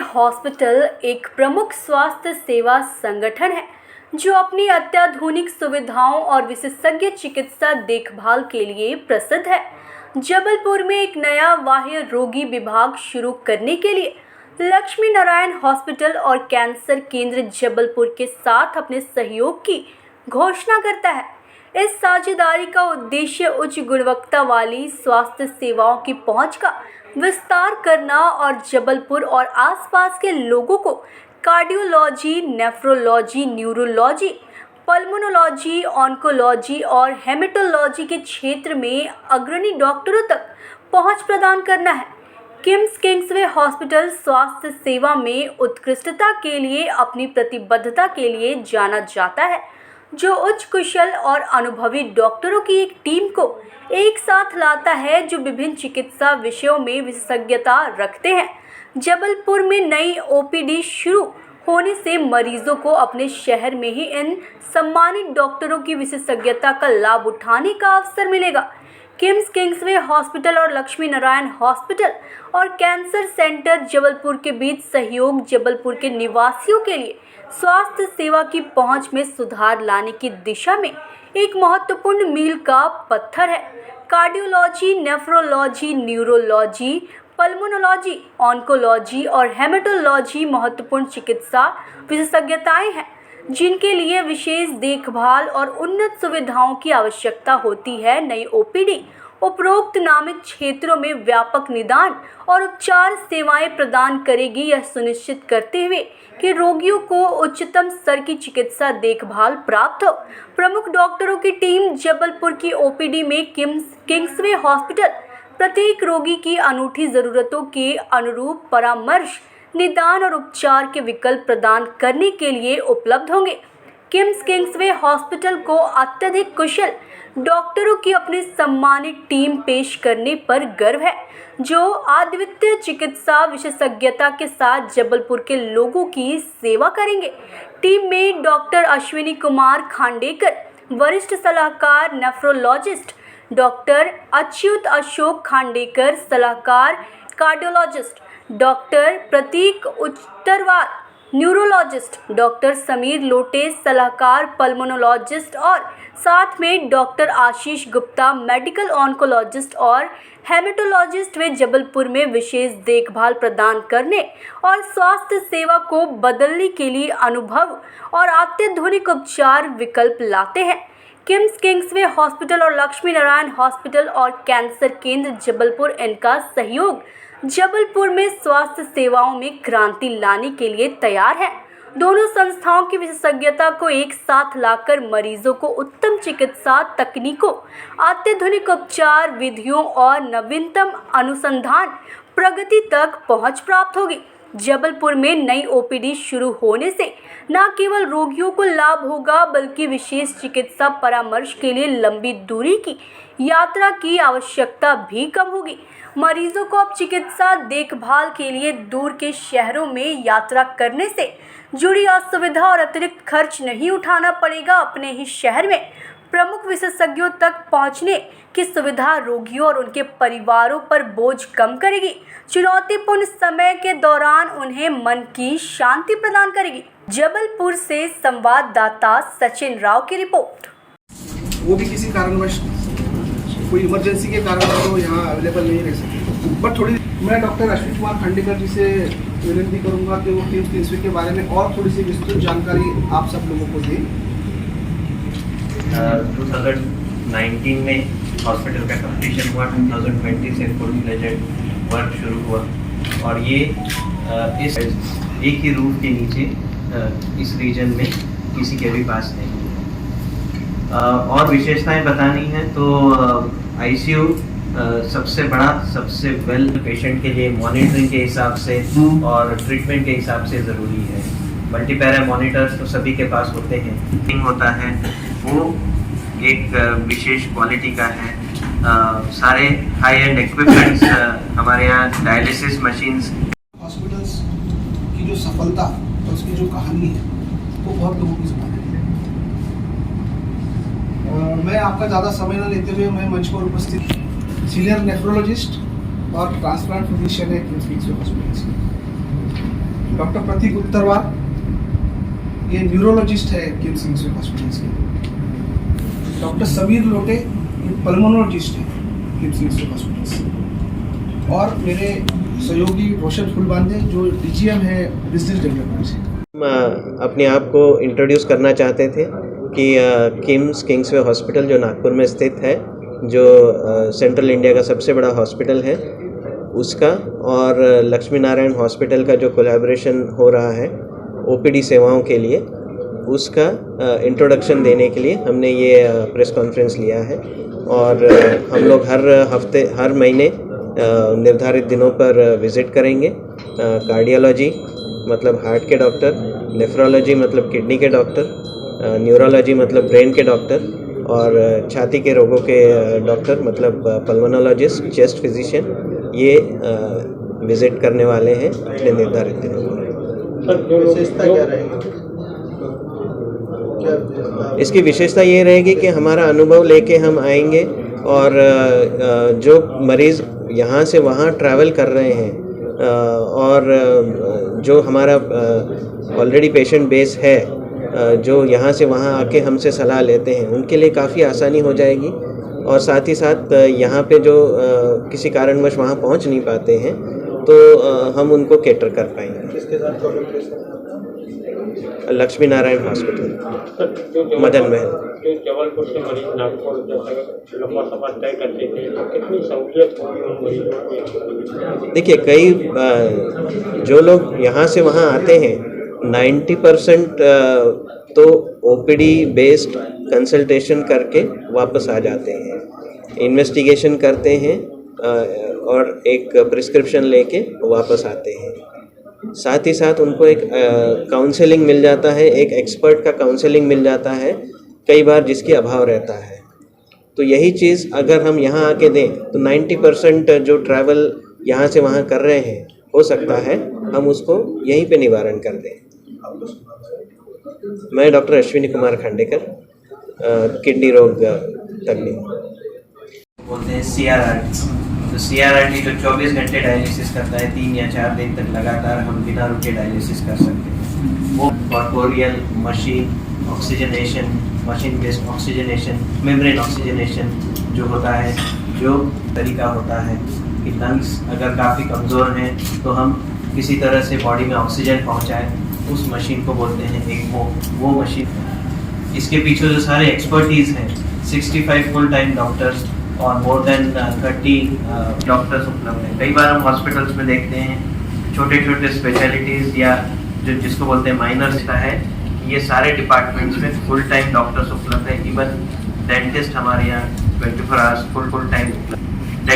Hospital एक प्रमुख स्वास्थ्य सेवा संगठन है जो अपनी अत्याधुनिक सुविधाओं और विशेषज्ञ चिकित्सा देखभाल के लिए प्रसिद्ध है। जबलपुर में एक नया बाह्य रोगी विभाग शुरू करने के लिए लक्ष्मी नारायण हॉस्पिटल और कैंसर केंद्र जबलपुर के साथ अपने सहयोग की घोषणा करता है। इस साझेदारी का उद्देश्य उच्च गुणवत्ता वाली स्वास्थ्य सेवाओं की पहुंच का विस्तार करना और जबलपुर और आसपास के लोगों को cardiology, nephrology, neurology, pulmonology, oncology और हेमेटोलॉजी के क्षेत्र में अग्रणी डॉक्टरों तक पहुंच प्रदान करना है। किंग्सवे हॉस्पिटल स्वास्थ्य सेवा में उत्कृष्टता के लिए अपनी प्रतिबद्धता के लिए जाना जाता है, जो उच्च कुशल और अनुभवी डॉक्टरों की एक टीम को एक साथ लाता है जो विभिन्न चिकित्सा विषयों में विशेषज्ञता रखते हैं। जबलपुर में नई ओपीडी शुरू होने से मरीजों को अपने शहर में ही इन सम्मानित डॉक्टरों की विशेषज्ञता का लाभ उठाने का अवसर मिलेगा। किंग्सवे हॉस्पिटल और लक्ष्मी नारायण हॉस्पिटल और कैंसर सेंटर जबलपुर के बीच सहयोग जबलपुर के निवासियों के लिए स्वास्थ्य सेवा की पहुंच में सुधार लाने की दिशा में एक महत्वपूर्ण मील का पत्थर है। Cardiology, nephrology, neurology, pulmonology, oncology और हेमेटोलॉजी महत्वपूर्ण चिकित्सा विशेषज्ञताएं हैं जिनके लिए विशेष देखभाल और उन्नत सुविधाओं की आवश्यकता होती है। नई ओपीडी उपरोक्त नामित क्षेत्रों में व्यापक निदान और उपचार सेवाएं प्रदान करेगी, यह सुनिश्चित करते हुए कि रोगियों को उच्चतम स्तर की चिकित्सा देखभाल प्राप्त हो। प्रमुख डॉक्टरों की टीम जबलपुर की ओपीडी में किंग्सवे हॉस्पिटल प्रत्येक रोगी की अनूठी ज़रूरतों के अनुरूप परामर्श, निदान और उपचार के विकल्प प्रदान करने के लिए उपलब्ध होंगे। किंग्सवे हॉस्पिटल को अत्यधिक कुशल डॉक्टरों की अपनी सम्मानित टीम पेश करने पर गर्व है, जो अद्वितीय चिकित्सा विशेषज्ञता के साथ जबलपुर के लोगों की सेवा करेंगे। टीम में डॉक्टर अश्विनी कुमार खांडेकर, वरिष्ठ सलाहकार नेफ्रोलॉजिस्ट, डॉक्टर अच्युत अशोक खांडेकर, सलाहकार कार्डियोलॉजिस्ट, डॉक्टर प्रतीक उत्तरवाल, न्यूरोलॉजिस्ट, डॉक्टर समीर लोटे, सलाहकार पल्मोनोलॉजिस्ट और साथ में doctor Ashish Gupta, medical oncologist और हेमेटोलॉजिस्ट वे जबलपुर में विशेष देखभाल प्रदान करने और स्वास्थ्य सेवा को बदलने के लिए अनुभव और अत्याधुनिक उपचार विकल्प लाते हैं। किंग्सवे हॉस्पिटल और लक्ष्मी नारायण हॉस्पिटल और कैंसर केंद्र जबलपुर, इनका सहयोग जबलपुर में स्वास्थ्य सेवाओं में क्रांति लाने के लिए तैयार है। दोनों संस्थाओं की विशेषज्ञता को एक साथ लाकर मरीजों को उत्तम चिकित्सा तकनीकों, अत्याधुनिक उपचार विधियों और नवीनतम अनुसंधान प्रगति तक पहुंच प्राप्त होगी। जबलपुर में नई ओपीडी शुरू होने से न केवल रोगियों को लाभ होगा, बल्कि विशेष चिकित्सा परामर्श के लिए लंबी दूरी की यात्रा की आवश्यकता भी कम होगी। मरीजों को अब चिकित्सा देखभाल के लिए दूर के शहरों में यात्रा करने से जुड़ी असुविधा और अतिरिक्त खर्च नहीं उठाना पड़ेगा। अपने ही शहर में प्रमुख विशेषज्ञों तक पहुंचने की सुविधा रोगियों और उनके परिवारों पर बोझ कम करेगी, चुनौतीपूर्ण समय के दौरान उन्हें मन की शांति प्रदान करेगी। जबलपुर से संवाददाता सचिन राव की रिपोर्ट। वो भी किसी कारणवश कोई इमरजेंसी के कारण तो यहाँ अवेलेबल नहीं रह सके, बट थोड़ी मैं डॉक्टर अश्विनी कुमार खांडेकर जी से विनती करूँगा कि वो किंग्सवे के बारे में और थोड़ी सी विस्तृत जानकारी आप सब लोगों को दें। 2019 में हॉस्पिटल का कंप्लीशन हुआ, 2020 से फुल फ्लेजेड वर्क शुरू हुआ और ये इस एक ही रूफ के नीचे इस रीजन में किसी के भी पास नहीं। और विशेषताएं बतानी है तो आईसीयू सबसे बड़ा, सबसे वेल पेशेंट के लिए मॉनिटरिंग के हिसाब से और ट्रीटमेंट के हिसाब से ज़रूरी है। मल्टीपैरा मॉनिटर्स तो सभी के पास होते हैं, होता है वो एक विशेष क्वालिटी का है। सारे हाई एंड इक्विपमेंट्स हमारे यहाँ, डायलिसिस मशीन्स। हॉस्पिटल्स की जो सफलता और उसकी जो कहानी है वो बहुत लोगों की सुनाई है। मैं आपका ज़्यादा समय न लेते हुए मैं मंच पर उपस्थित सीनियर नेफ्रोलॉजिस्ट और ट्रांसप्लांट फिजिशियन है किंग्सवे हॉस्पिटल से। डॉक्टर प्रतीक उत्तरवार, ये न्यूरोलॉजिस्ट है किम्स किंग्सवे हॉस्पिटल के। डॉक्टर समीर लोटे, ये पल्मोनोलॉजिस्ट है किम्स किंग्सवे हॉस्पिटल से। और मेरे सहयोगी रोशन फुलबांदे जो डीजीएम है बिजनेस डेवलपमेंट से। हम अपने आप को इंट्रोड्यूस करना चाहते थे कि किम्स किंग्सवे हॉस्पिटल जो नागपुर में स्थित है, जो सेंट्रल इंडिया का सबसे बड़ा हॉस्पिटल है, उसका और लक्ष्मी नारायण हॉस्पिटल का जो कोलैबोरेशन हो रहा है ओपीडी सेवाओं के लिए, उसका इंट्रोडक्शन देने के लिए हमने ये प्रेस कॉन्फ्रेंस लिया है। और हम लोग हर महीने निर्धारित दिनों पर विज़िट करेंगे। कार्डियोलॉजी मतलब हार्ट के डॉक्टर, नेफ्रोलॉजी मतलब किडनी के डॉक्टर, न्यूरोलॉजी मतलब ब्रेन के डॉक्टर, और छाती के रोगों के डॉक्टर मतलब पल्मोनोलॉजिस्ट, चेस्ट फिजिशियन, ये विज़िट करने वाले हैं अपने निर्धारित दिनों पर। इसकी विशेषता ये रहेगी कि हमारा अनुभव लेके हम आएंगे और जो मरीज़ यहाँ से वहाँ ट्रैवल कर रहे हैं और जो हमारा ऑलरेडी पेशेंट बेस है, जो यहाँ से वहाँ आके हमसे सलाह लेते हैं, उनके लिए काफ़ी आसानी हो जाएगी। और साथ ही साथ यहाँ पे जो किसी कारणवश वहाँ पहुँच नहीं पाते हैं, तो हम उनको कैटर कर पाएंगे। किसके साथ कोलैबोरेशन? लक्ष्मी नारायण हॉस्पिटल, मदन महल। जो जबलपुर से मरीज नागपुर जैसा लंबा सफर तय करते थे, तो कितनी सहूलियत होगी उन मरीजों को? देखिए, कई जो लोग यहाँ से वहाँ आते हैं, 90% तो ओपीडी बेस्ड कंसल्टेशन करके वापस आ जाते हैं, इन्वेस्टिगेशन करते हैं और एक प्रिस्क्रिप्शन लेके वापस आते हैं। साथ ही साथ उनको एक काउंसलिंग मिल जाता है, एक एक्सपर्ट का काउंसलिंग मिल जाता है कई बार, जिसकी अभाव रहता है। तो यही चीज़ अगर हम यहाँ आके दें तो 90% जो ट्रैवल यहाँ से वहाँ कर रहे हैं, हो सकता है हम उसको यहीं पे निवारण कर दें। मैं डॉक्टर अश्विनी कुमार खांडेकर, किडनी रोग तज्ञ। बोलते हैं CRRT। तो CRRT जो 24 घंटे डायलिसिस करता है, 3 या 4 दिन तक लगातार हम बिना रुके डायलिसिस कर सकते हैं। वो corporeal machine oxygenation, machine based oxygenation, membrane oxygenation जो होता है, जो तरीका होता है कि लंग्स अगर काफ़ी कमज़ोर हैं तो हम किसी तरह से बॉडी में ऑक्सीजन पहुंचाएं, उस मशीन को बोलते हैं ECMO। वो मशीन, इसके पीछे जो सारे एक्सपर्टीज़ हैं, 65 फुल टाइम डॉक्टर्स और मोर देन 30 डॉक्टर्स उपलब्ध हैं। कई बार हम हॉस्पिटल्स में देखते हैं छोटे छोटे स्पेशलिटीज़ या जो जिसको बोलते हैं माइनर्स का है, ये सारे डिपार्टमेंट्स में फुल टाइम डॉक्टर्स उपलब्ध हैं। इवन डेंटिस्ट हमारे यहाँ 24 आवर्स फुल टाइम उपलब्ध